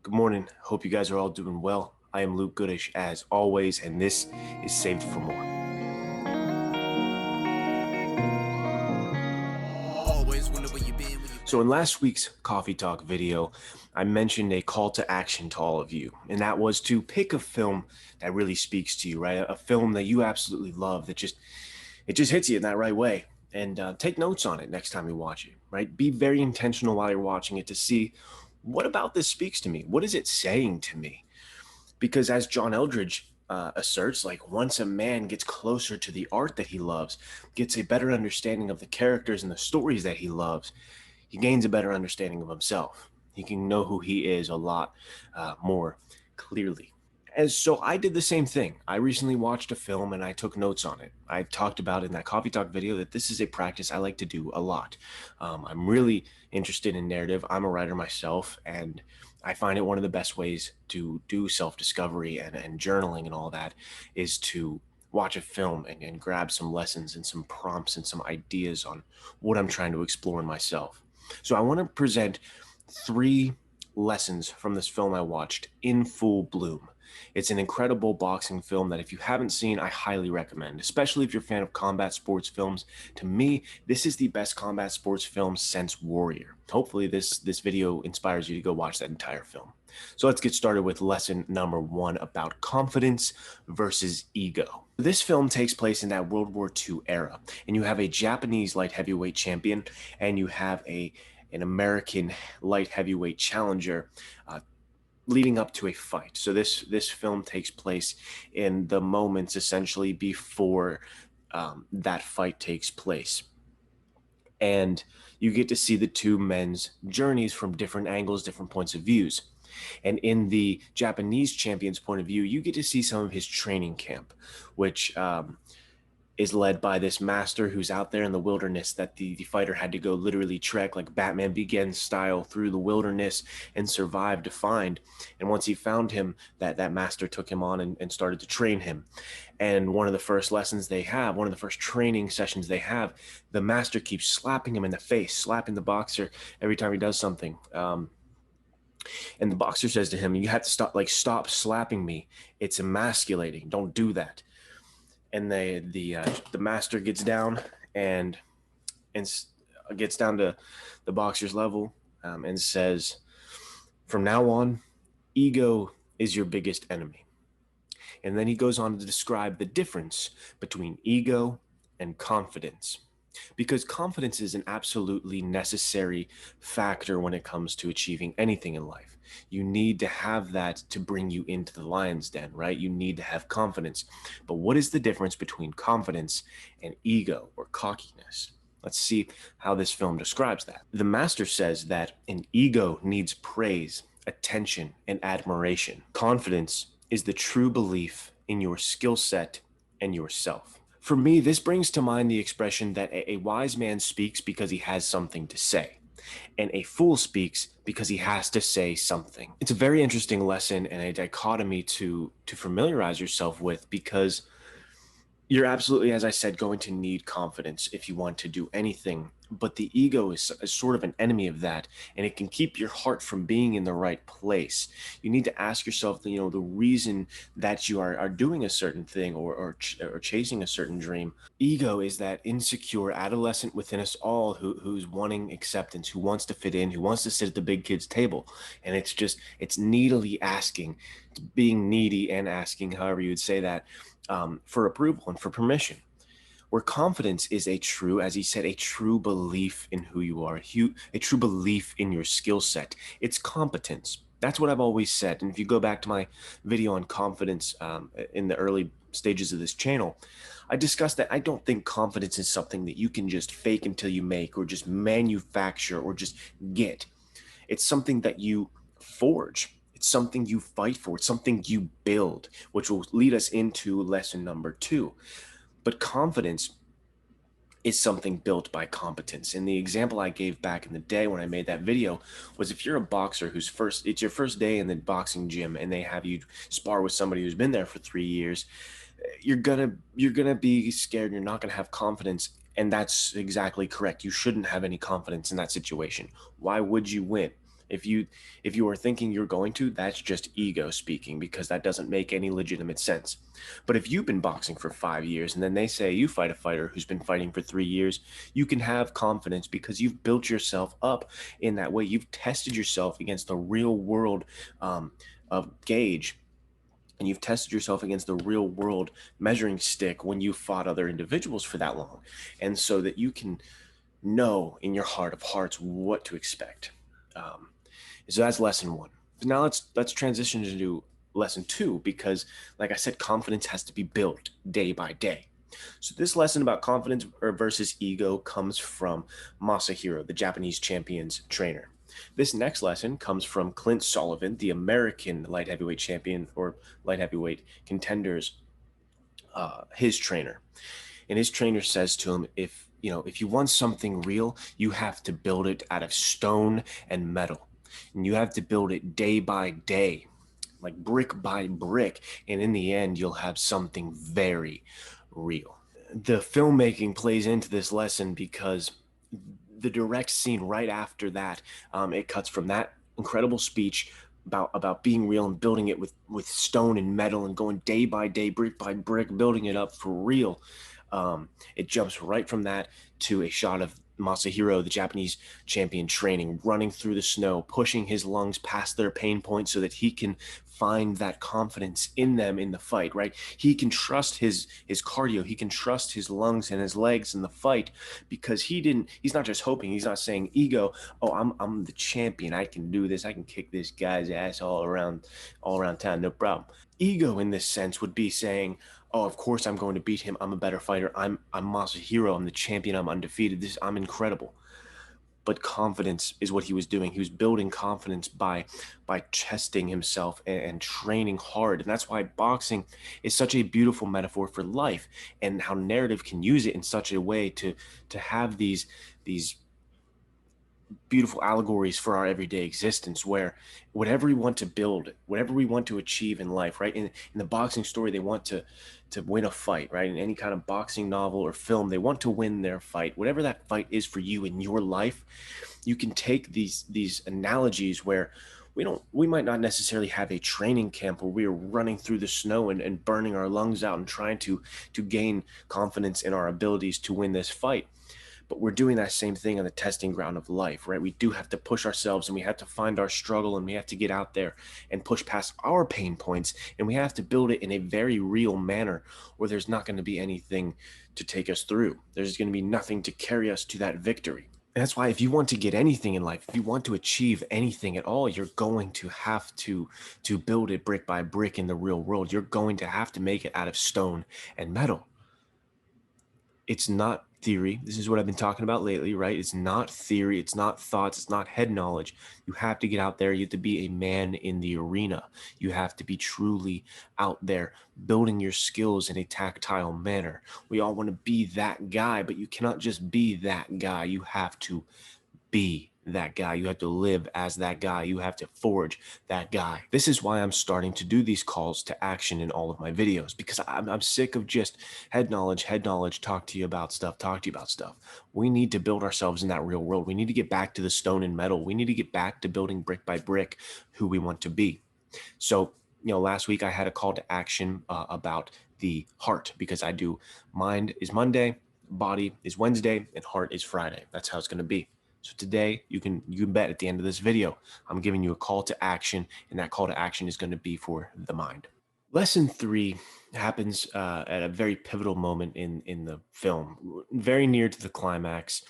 Good morning. Hope you guys are all doing well. I am Luke Goodish as always, and this is Saved for More. So in last week's Coffee Talk video, I mentioned a call to action to all of you, and that was to pick a film that really speaks to you, right? A film that you absolutely love that just hits you in that right way. And take notes on it next time you watch it, right? Be very intentional while you're watching it to see what about this speaks to me? What is it saying to me? Because as John Eldridge asserts, like once a man gets closer to the art that he loves, gets a better understanding of the characters and the stories that he loves, he gains a better understanding of himself. He can know who he is a lot more clearly. And so I did the same thing. I recently watched a film and I took notes on it. I talked about in that Coffee Talk video that this is a practice I like to do a lot. I'm really interested in narrative. I'm a writer myself, and I find it one of the best ways to do self-discovery and journaling and all that is to watch a film and grab some lessons and some prompts and some ideas on what I'm trying to explore in myself. So I want to present 3 lessons from this film I watched in full bloom. It's an incredible boxing film that if you haven't seen, I highly recommend, especially if you're a fan of combat sports films. To me, this is the best combat sports film since Warrior. Hopefully this video inspires you to go watch that entire film. So let's get started with lesson number 1 about confidence versus ego. This film takes place in that World War II era, and you have a Japanese light heavyweight champion, and you have an American light heavyweight challenger leading up to a fight. So this film takes place in the moments essentially before that fight takes place. And you get to see the two men's journeys from different angles, different points of views. And in the Japanese champion's point of view, you get to see some of his training camp, which is led by this master who's out there in the wilderness that the fighter had to go literally trek like Batman Begins style through the wilderness and survive to find. And once he found him, that master took him on and started to train him. And one of the first lessons they have, one of the first training sessions they have, the master keeps slapping him in the face, slapping the boxer every time he does something. And the boxer says to him, "You have to stop slapping me. It's emasculating. Don't do that." And the master gets down and gets down to the boxer's level and says, "From now on, ego is your biggest enemy." And then he goes on to describe the difference between ego and confidence. Because confidence is an absolutely necessary factor when it comes to achieving anything in life. You need to have that to bring you into the lion's den, right? You need to have confidence. But what is the difference between confidence and ego or cockiness? Let's see how this film describes that. The master says that an ego needs praise, attention, and admiration. Confidence is the true belief in your skill set and yourself. For me, this brings to mind the expression that a wise man speaks because he has something to say, and a fool speaks because he has to say something. It's a very interesting lesson and a dichotomy to familiarize yourself with, because you're absolutely, as I said, going to need confidence if you want to do anything. But the ego is sort of an enemy of that, and it can keep your heart from being in the right place. You need to ask yourself, the reason that you are doing a certain thing or chasing a certain dream. Ego is that insecure adolescent within us all who's wanting acceptance, who wants to fit in, who wants to sit at the big kids' table. And it's needily asking, it's being needy and asking, however you would say that, for approval and for permission. Where confidence is a true, as he said, a true belief in who you are, a true belief in your skill set. It's competence. That's what I've always said. And if you go back to my video on confidence in the early stages of this channel, I discussed that I don't think confidence is something that you can just fake until you make, or just manufacture, or just get. It's something that you forge. It's something you fight for. It's something you build, which will lead us into lesson number 2. But confidence is something built by competence. And the example I gave back in the day when I made that video was, if you're a boxer it's your first day in the boxing gym and they have you spar with somebody who's been there for 3 years, you're gonna be scared. You're not gonna have confidence. And that's exactly correct. You shouldn't have any confidence in that situation. Why would you win If you are thinking you're going to, that's just ego speaking, because that doesn't make any legitimate sense. But if you've been boxing for 5 years and then they say you fight a fighter who's been fighting for 3 years, you can have confidence because you've built yourself up in that way. You've tested yourself against the real world of gauge, and you've tested yourself against the real world measuring stick when you fought other individuals for that long, and so that you can know in your heart of hearts what to expect. um, so that's lesson one. Now let's transition into lesson two, because like I said, confidence has to be built day by day. So this lesson about confidence versus ego comes from Masahiro, the Japanese champion's trainer. This next lesson comes from Clint Sullivan, the American light heavyweight champion, or light heavyweight contenders, his trainer. And his trainer says to him, if you want something real, you have to build it out of stone and metal, and you have to build it day by day, like brick by brick, and in the end you'll have something very real. The filmmaking plays into this lesson because the direct scene right after that, it cuts from that incredible speech about being real and building it with stone and metal and going day by day, brick by brick, building it up for real. It jumps right from that to a shot of Masahiro, the Japanese champion, training, running through the snow, pushing his lungs past their pain points so that he can find that confidence in them in the fight, right? He can trust his cardio, he can trust his lungs and his legs in the fight, because he's not just hoping, he's not saying ego, oh, I'm the champion, I can do this, I can kick this guy's ass all around town, no problem. Ego in this sense would be saying, oh, of course I'm going to beat him, I'm a better fighter, I'm Masahiro, I'm the champion, I'm undefeated, I'm incredible. But confidence is what he was doing. He was building confidence by testing himself and training hard. And that's why boxing is such a beautiful metaphor for life, and how narrative can use it in such a way to have these beautiful allegories for our everyday existence, where whatever we want to build, whatever we want to achieve in life, right? In the boxing story, they want to win a fight, right? In any kind of boxing novel or film, they want to win their fight. Whatever that fight is for you in your life, you can take these analogies where we might not necessarily have a training camp where we are running through the snow and burning our lungs out and trying to gain confidence in our abilities to win this fight. But we're doing that same thing on the testing ground of life, right? We do have to push ourselves, and we have to find our struggle, and we have to get out there and push past our pain points, and we have to build it in a very real manner where there's not going to be anything to take us through. There's going to be nothing to carry us to that victory. And that's why if you want to get anything in life, if you want to achieve anything at all, you're going to have to build it brick by brick in the real world. You're going to have to make it out of stone and metal. It's not theory. This is what I've been talking about lately, right? It's not theory. It's not thoughts. It's not head knowledge. You have to get out there. You have to be a man in the arena. You have to be truly out there building your skills in a tactile manner. We all want to be that guy, but you cannot just be that guy. You have to be that guy. You have to live as that guy. You have to forge that guy. This is why I'm starting to do these calls to action in all of my videos, because I'm sick of just head knowledge, talk to you about stuff. We need to build ourselves in that real world. We need to get back to the stone and metal. We need to get back to building brick by brick who we want to be. So, last week I had a call to action about the heart, because I do mind is Monday, body is Wednesday, and heart is Friday. That's how it's going to be. So today, you can bet at the end of this video, I'm giving you a call to action, and that call to action is going to be for the mind. Lesson 3 happens at a very pivotal moment in the film, very near to the climax,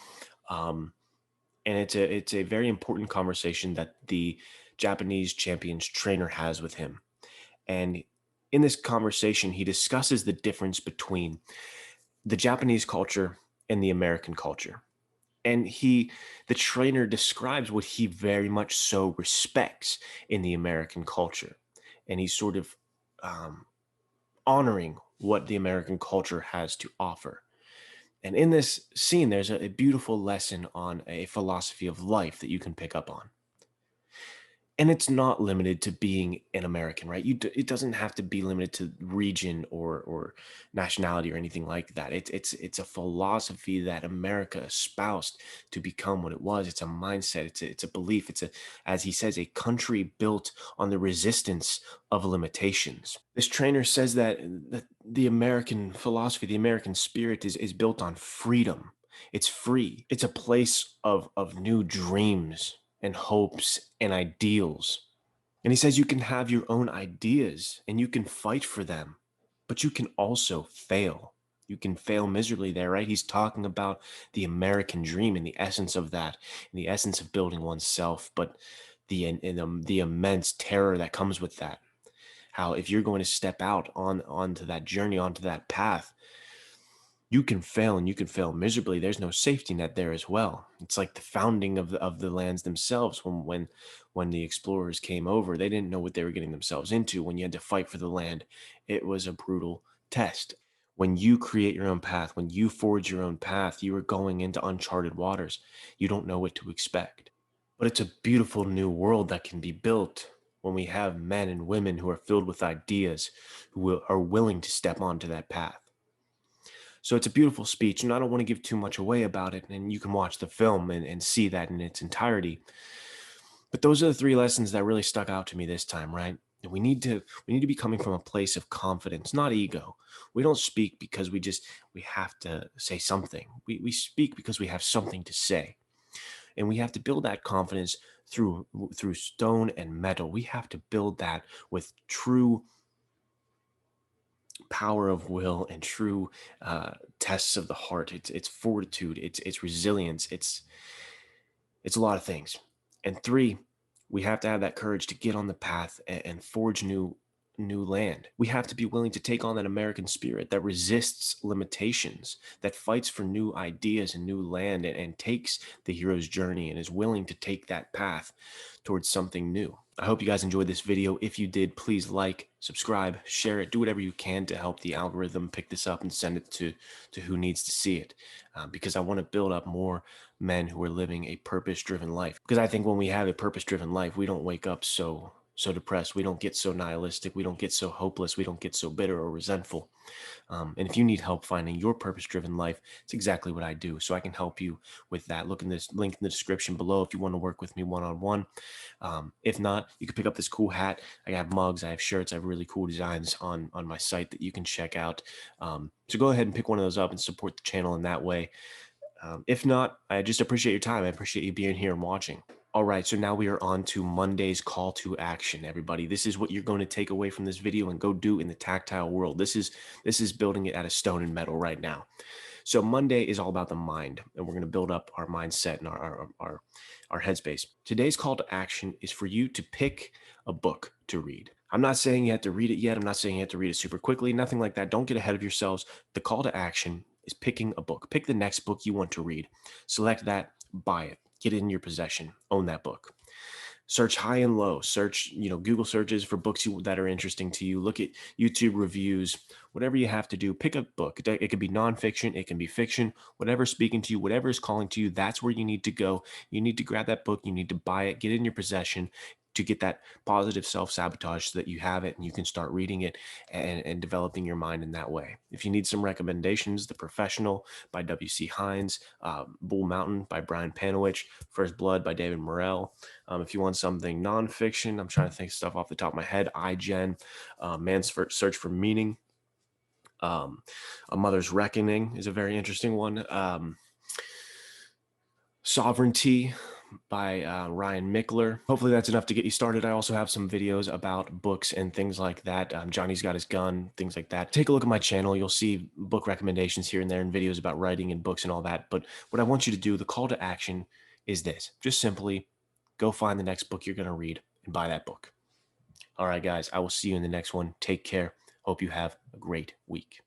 and it's a very important conversation that the Japanese champion's trainer has with him. And in this conversation, he discusses the difference between the Japanese culture and the American culture. And the trainer describes what he very much so respects in the American culture. And he's sort of honoring what the American culture has to offer. And in this scene, there's a beautiful lesson on a philosophy of life that you can pick up on. And it's not limited to being an American, right? It doesn't have to be limited to region or nationality or anything like that. It's a philosophy that America espoused to become what it was. It's a mindset. It's a belief. It's a, as he says, a country built on the resistance of limitations. This trainer says that the American philosophy, the American spirit, is built on freedom. It's free. It's a place of new dreams and hopes and ideals. And he says you can have your own ideas and you can fight for them, but you can also fail. You can fail miserably there, right? He's talking about the American dream and the essence of that, and the essence of building oneself, but the immense terror that comes with that. How if you're going to step out onto that journey, onto that path, you can fail and you can fail miserably. There's no safety net there as well. It's like the founding of the lands themselves. When the explorers came over, they didn't know what they were getting themselves into. When you had to fight for the land, it was a brutal test. When you create your own path, when you forge your own path, you are going into uncharted waters. You don't know what to expect. But it's a beautiful new world that can be built when we have men and women who are filled with ideas, are willing to step onto that path. So it's a beautiful speech, and I don't want to give too much away about it. And you can watch the film and see that in its entirety. But those are the three lessons that really stuck out to me this time, right? And we need to be coming from a place of confidence, not ego. We don't speak because we have to say something. We speak because we have something to say. And we have to build that confidence through stone and metal. We have to build that with true power of will and true tests of the heart. It's fortitude. It's resilience. It's a lot of things. And three, we have to have that courage to get on the path and forge new land. We have to be willing to take on that American spirit that resists limitations, that fights for new ideas and new land, and takes the hero's journey and is willing to take that path towards something new. I hope you guys enjoyed this video. If you did, please like, subscribe, share it, do whatever you can to help the algorithm pick this up and send it to who needs to see it. Because I want to build up more men who are living a purpose-driven life. Because I think when we have a purpose-driven life, we don't wake up so depressed. We don't get so nihilistic. We don't get so hopeless. We don't get so bitter or resentful. And if you need help finding your purpose-driven life, it's exactly what I do. So I can help you with that. Look in this link in the description below if you want to work with me one-on-one. If not, you can pick up this cool hat. I have mugs, I have shirts, I have really cool designs on my site that you can check out. So go ahead and pick one of those up and support the channel in that way. If not, I just appreciate your time. I appreciate you being here and watching. All right, so now we are on to Monday's call to action, everybody. This is what you're going to take away from this video and go do in the tactile world. This is building it out of stone and metal right now. So Monday is all about the mind, and we're going to build up our mindset and our headspace. Today's call to action is for you to pick a book to read. I'm not saying you have to read it yet. I'm not saying you have to read it super quickly, nothing like that. Don't get ahead of yourselves. The call to action is picking a book. Pick the next book you want to read. Select that, buy it, get it in your possession, own that book. Search high and low. Search, Google searches for books that are interesting to you. Look at YouTube reviews. Whatever you have to do, pick a book. It could be nonfiction. It can be fiction. Whatever's speaking to you, whatever is calling to you, that's where you need to go. You need to grab that book. You need to buy it, get it in your possession to get that positive self-sabotage so that you have it and you can start reading it and developing your mind in that way. If you need some recommendations, The Professional by W.C. Hines, Bull Mountain by Brian Panowich, First Blood by David Morrell. If you want something nonfiction, I'm trying to think stuff off the top of my head. iGen, Man's Search for Meaning. A Mother's Reckoning is a very interesting one. Sovereignty by Ryan Mickler. Hopefully that's enough to get you started. I also have some videos about books and things like that. Johnny's Got His Gun, things like that. Take a look at my channel. You'll see book recommendations here and there and videos about writing and books and all that. But what I want you to do, the call to action is this. Just simply go find the next book you're going to read and buy that book. All right, guys, I will see you in the next one. Take care. Hope you have a great week.